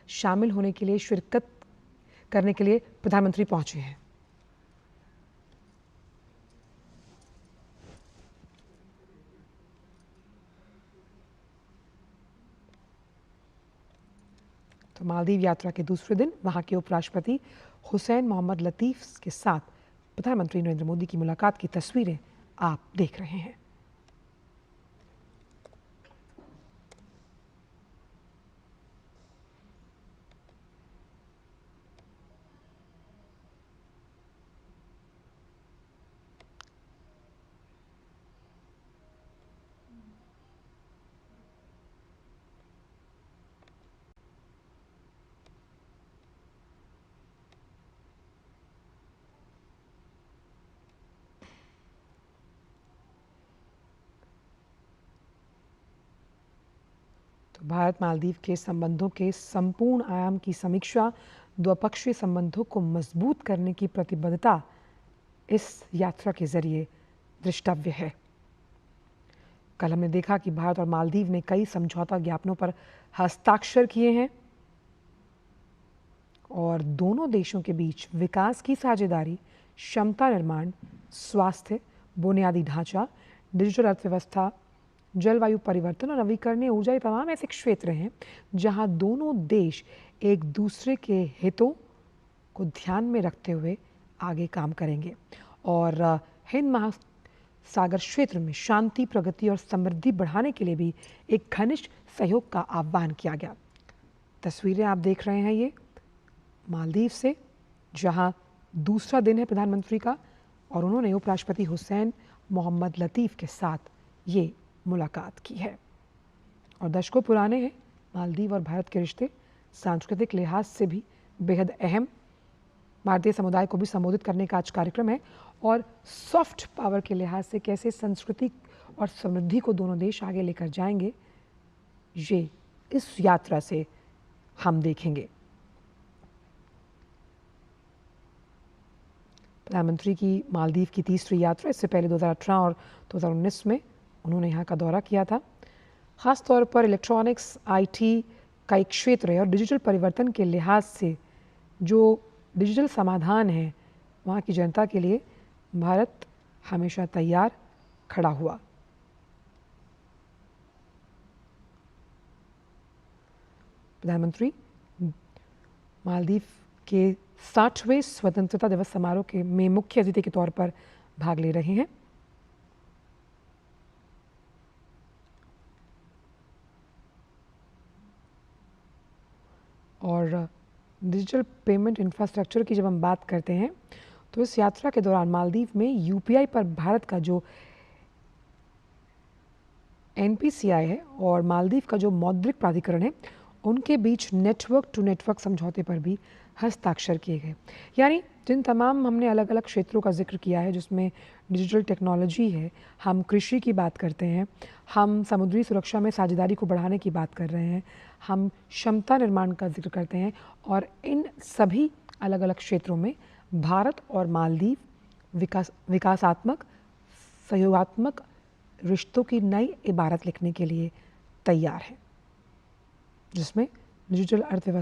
शामिल होने के लिए, शिरकत करने के लिए प्रधानमंत्री पहुंचे हैं। तो मालदीव यात्रा के दूसरे दिन वहां के उपराष्ट्रपति हुसैन मोहम्मद लतीफ के साथ प्रधानमंत्री नरेंद्र मोदी की मुलाकात की तस्वीरें आप देख रहे हैं। तो भारत मालदीव के संबंधों के संपूर्ण आयाम की समीक्षा, द्विपक्षीय संबंधों को मजबूत करने की प्रतिबद्धता इस यात्रा के जरिए दृष्टव्य है। कल हमने देखा कि भारत और मालदीव ने कई समझौता ज्ञापनों पर हस्ताक्षर किए हैं और दोनों देशों के बीच विकास की साझेदारी, क्षमता निर्माण, स्वास्थ्य, बुनियादी ढांचा, डिजिटल अर्थव्यवस्था, जलवायु परिवर्तन और नवीकरणीय ऊर्जा, ये तमाम ऐसे क्षेत्र हैं जहां दोनों देश एक दूसरे के हितों को ध्यान में रखते हुए आगे काम करेंगे और हिंद महासागर क्षेत्र में शांति, प्रगति और समृद्धि बढ़ाने के लिए भी एक घनिष्ठ सहयोग का आह्वान किया गया। तस्वीरें आप देख रहे हैं ये मालदीव से, जहां दूसरा दिन है प्रधानमंत्री का और उन्होंने उपराष्ट्रपति हुसैन मोहम्मद लतीफ के साथ ये मुलाकात की है। और दशकों पुराने हैं मालदीव और भारत के रिश्ते, सांस्कृतिक लिहाज से भी बेहद अहम। भारतीय समुदाय को भी संबोधित करने का आज कार्यक्रम है और सॉफ्ट पावर के लिहाज से कैसे संस्कृति और समृद्धि को दोनों देश आगे लेकर जाएंगे, ये इस यात्रा से हम देखेंगे। प्रधानमंत्री की मालदीव की तीसरी यात्रा, इससे पहले 2018 और 2019 में उन्होंने यहाँ का दौरा किया था। ख़ास तौर पर इलेक्ट्रॉनिक्स, आईटी का एक क्षेत्र है और डिजिटल परिवर्तन के लिहाज से जो डिजिटल समाधान है वहाँ की जनता के लिए भारत हमेशा तैयार खड़ा हुआ। प्रधानमंत्री मालदीव के 60वें स्वतंत्रता दिवस समारोह के में मुख्य अतिथि के तौर पर भाग ले रहे हैं। और डिजिटल पेमेंट इंफ्रास्ट्रक्चर की जब हम बात करते हैं तो इस यात्रा के दौरान मालदीव में यूपीआई पर भारत का जो एनपीसीआई है और मालदीव का जो मौद्रिक प्राधिकरण है, उनके बीच नेटवर्क टू नेटवर्क समझौते पर भी हस्ताक्षर किए गए। यानी जिन तमाम हमने अलग अलग क्षेत्रों का जिक्र किया है जिसमें डिजिटल टेक्नोलॉजी है, हम कृषि की बात करते हैं, हम समुद्री सुरक्षा में साझेदारी को बढ़ाने की बात कर रहे हैं, हम क्षमता निर्माण का जिक्र करते हैं और इन सभी अलग अलग क्षेत्रों में भारत और मालदीव विकासात्मक, सहयोगात्मक रिश्तों की नई इबारत लिखने के लिए तैयार है, जिसमें डिजिटल अर्थव्यवस्था